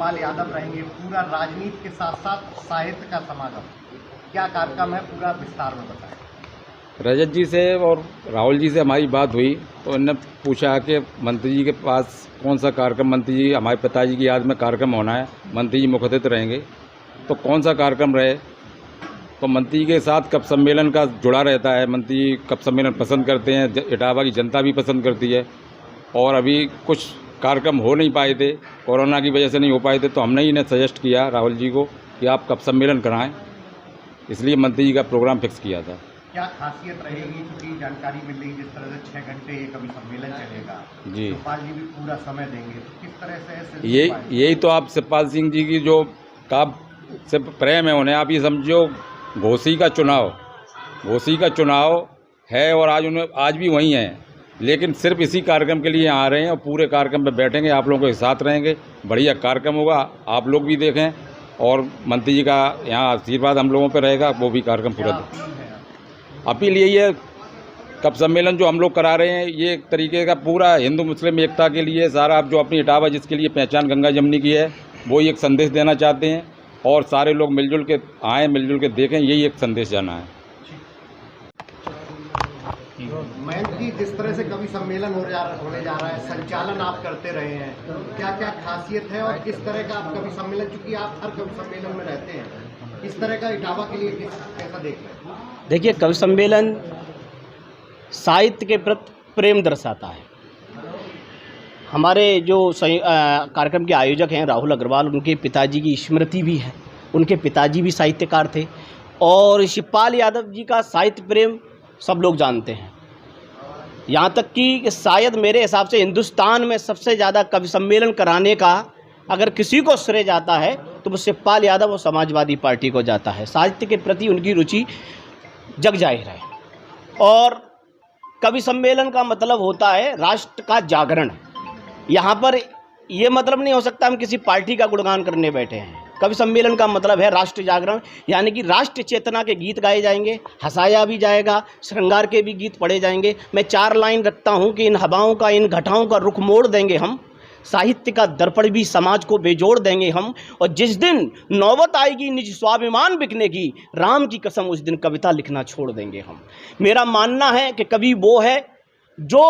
शिवपाल यादव रहेंगे, पूरा राजनीति के साथ साथ साहित्य का समागम, क्या कार्यक्रम है, पूरा विस्तार में बताएं। रजत जी से और राहुल जी से हमारी बात हुई तो उन्होंने पूछा कि मंत्री जी के पास कौन सा कार्यक्रम, मंत्री जी हमारे पिताजी की याद में कार्यक्रम होना है, मंत्री जी मुख्य अतिथि रहेंगे, तो कौन सा कार्यक्रम रहे। तो मंत्री के साथ कप सम्मेलन का जुड़ा रहता है, मंत्री कप सम्मेलन पसंद करते हैं, इटावा की जनता भी पसंद करती है। और अभी कुछ कार्यक्रम हो नहीं पाए थे, कोरोना की वजह से नहीं हो पाए थे, तो हमने इन्हें सजेस्ट किया राहुल जी को कि आप कप सम्मेलन कराएं, इसलिए मंत्री जी का प्रोग्राम फिक्स किया था। क्या खासियत रहेगी, क्योंकि जानकारी मिल रही जिस तरह से 6 घंटे ये कभी सम्मेलन चलेगा, जी शिवपाल जी भी पूरा समय देंगे, तो किस तरह से यही तो आप शिवपाल सिंह जी की जो का से प्रेम है उन्हें आप ये समझो, घोसी का चुनाव है और आज भी वहीं है, लेकिन सिर्फ इसी कार्यक्रम के लिए यहाँ आ रहे हैं और पूरे कार्यक्रम पे बैठेंगे, आप लोगों के साथ रहेंगे, बढ़िया कार्यक्रम होगा, आप लोग भी देखें और मंत्री जी का यहाँ आशीर्वाद हम लोगों पे रहेगा, वो भी कार्यक्रम पूरा देखें। अपील यही है, कप सम्मेलन जो हम लोग करा रहे हैं ये एक तरीके का पूरा हिंदू मुस्लिम एकता के लिए, सारा आप जो अपनी इटावा जिसके लिए पहचान गंगा जमुनी की है, वो एक संदेश देना चाहते हैं और सारे लोग मिलजुल के आएँ, मिलजुल के देखें, यही एक संदेश जाना है। मयंक जी, जिस तरह से कवि सम्मेलन होने जा रहा है, संचालन आप करते रहे हैं, क्या क्या खासियत है और किस तरह का आप कवि सम्मेलन, चूंकि आप हर कवि सम्मेलन में रहते हैं, किस तरह का इटावा के लिए कैसा देख रहे हैं? देखिए, कवि सम्मेलन साहित्य के प्रति प्रेम दर्शाता है। हमारे जो कार्यक्रम के आयोजक हैं राहुल अग्रवाल, उनके पिताजी की स्मृति भी है, उनके पिताजी भी साहित्यकार थे और शिवपाल यादव जी का साहित्य प्रेम सब लोग जानते हैं। यहाँ तक कि शायद मेरे हिसाब से हिंदुस्तान में सबसे ज़्यादा कवि सम्मेलन कराने का अगर किसी को श्रेय जाता है तो वो शिवपाल यादव और समाजवादी पार्टी को जाता है। साहित्य के प्रति उनकी रुचि जग जाहिर है और कवि सम्मेलन का मतलब होता है राष्ट्र का जागरण। यहाँ पर ये मतलब नहीं हो सकता हम किसी पार्टी का गुणगान करने बैठे हैं। कवि सम्मेलन का मतलब है राष्ट्र जागरण, यानी कि राष्ट्र चेतना के गीत गाए जाएंगे, हंसाया भी जाएगा, श्रृंगार के भी गीत पढ़े जाएंगे। मैं 4 लाइन रखता हूँ कि इन हवाओं का, इन घटाओं का रुख मोड़ देंगे हम, साहित्य का दर्पण भी समाज को बेजोड़ देंगे हम, और जिस दिन नौबत आएगी निज स्वाभिमान बिकने की, राम की कसम उस दिन कविता लिखना छोड़ देंगे हम। मेरा मानना है कि कवि वो है जो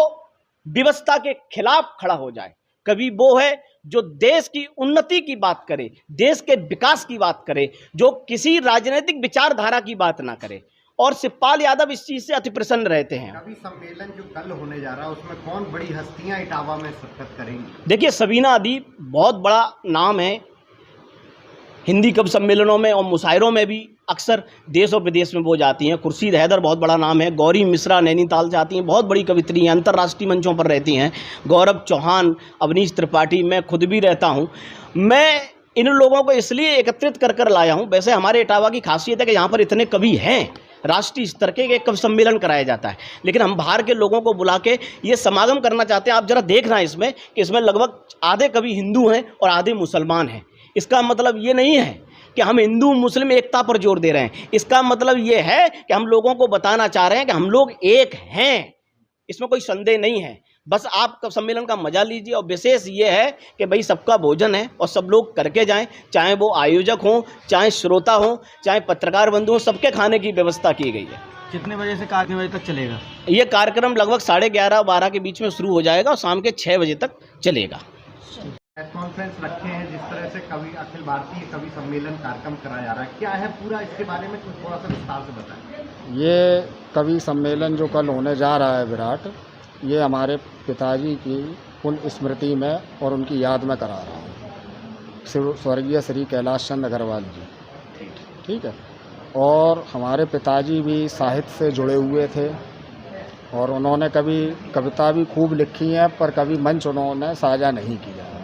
व्यवस्था के खिलाफ खड़ा हो जाए, कवि वो है जो देश की उन्नति की बात करे, देश के विकास की बात करे, जो किसी राजनीतिक विचारधारा की बात ना करे। और शिवपाल यादव इस चीज़ से अति प्रसन्न रहते हैं। कवि सम्मेलन जो कल होने जा रहा है उसमें कौन बड़ी हस्तियां इटावा में शिरकत करेंगी? देखिए, सबीना अदीब बहुत बड़ा नाम है हिंदी कवि सम्मेलनों में और मुशायरों में भी अक्सर देश और विदेश में वो जाती हैं। खुर्शीद हैदर बहुत बड़ा नाम है, गौरी मिश्रा नैनीताल से आती हैं, बहुत बड़ी कवित्री हैं, अंतर्राष्ट्रीय मंचों पर रहती हैं, गौरव चौहान, अवनीश त्रिपाठी, मैं खुद भी रहता हूँ। मैं इन लोगों को इसलिए एकत्रित कर लाया हूँ। वैसे हमारे इटावा की खासियत है कि यहाँ पर इतने कवि हैं, राष्ट्रीय स्तर के कवि सम्मेलन कराया जाता है, लेकिन हम बाहर के लोगों को बुला के ये समागम करना चाहते हैं। आप जरा देखना इसमें कि इसमें लगभग आधे कवि हिंदू हैं और आधे मुसलमान हैं। इसका मतलब ये नहीं है कि हम हिंदू मुस्लिम एकता पर जोर दे रहे हैं, इसका मतलब ये है कि हम लोगों को बताना चाह रहे हैं कि हम लोग एक हैं, इसमें कोई संदेह नहीं है। बस आप सम्मेलन का मजा लीजिए और विशेष ये है कि भाई सबका भोजन है और सब लोग करके जाएं, चाहे वो आयोजक हों, चाहे श्रोता हों, चाहे पत्रकार बंधु हों, सबके खाने की व्यवस्था की गई है। कितने बजे से कितने बजे तक चलेगा? ये कार्यक्रम लगभग 11:30-12 के बीच में शुरू हो जाएगा और शाम के 6 बजे तक चलेगा। प्रेस कॉन्फ्रेंस रखे हैं, जिस तरह से कवि अखिल भारतीय कवि सम्मेलन कार्यक्रम कराया जा रहा है, क्या है पूरा इसके बारे में कुछ थोड़ा सा विस्तार से बताएं। ये कवि सम्मेलन जो कल होने जा रहा है विराट, ये हमारे पिताजी की पुण्य स्मृति में और उनकी याद में करा रहा हूँ, स्वर्गीय श्री कैलाश चंद अग्रवाल जी, ठीक है। और हमारे पिताजी भी साहित्य से जुड़े हुए थे और उन्होंने कभी कविता भी खूब लिखी है, पर कभी मंच उन्होंने साझा नहीं किया है,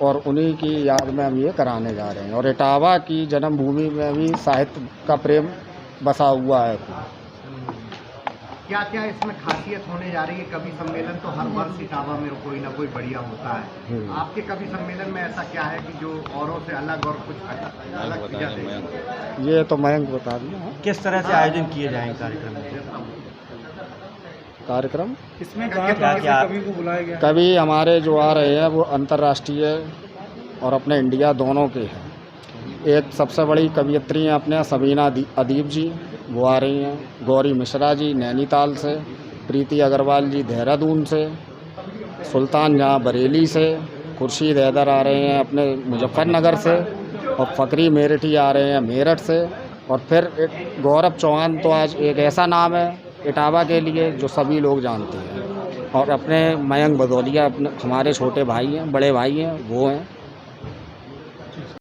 और उन्हीं की याद में हम ये कराने जा रहे हैं। और इटावा की जन्मभूमि में भी साहित्य का प्रेम बसा हुआ है। क्या क्या इसमें खासियत होने जा रही है? कवि सम्मेलन तो हर वर्ष इटावा में कोई ना कोई बढ़िया होता है, आपके कवि सम्मेलन में ऐसा क्या है कि जो औरों से अलग और कुछ अलग चीज़ें? ये तो मयंक बता दिया। किस तरह से आयोजन किए जाएंगे कार्यक्रम इसमें क्या कवि को बुलाया गया? कवि हमारे जो आ रहे हैं वो अंतर्राष्ट्रीय और अपने इंडिया दोनों के हैं। एक सबसे बड़ी कवयित्री हैं अपने सबीना अदीब जी, वो आ रही हैं। गौरी मिश्रा जी नैनीताल से, प्रीति अग्रवाल जी देहरादून से, सुल्तान जहाँ बरेली से, खुर्शीद हैदर आ रहे हैं अपने मुजफ्फरनगर से, और फ़करी मेरठी आ रहे हैं मेरठ से, और फिर एक गौरव चौहान तो आज एक ऐसा नाम है इटावा के लिए जो सभी लोग जानते हैं। और अपने मयंक भदौलिया अपने हमारे छोटे भाई हैं, बड़े भाई हैं, वो हैं।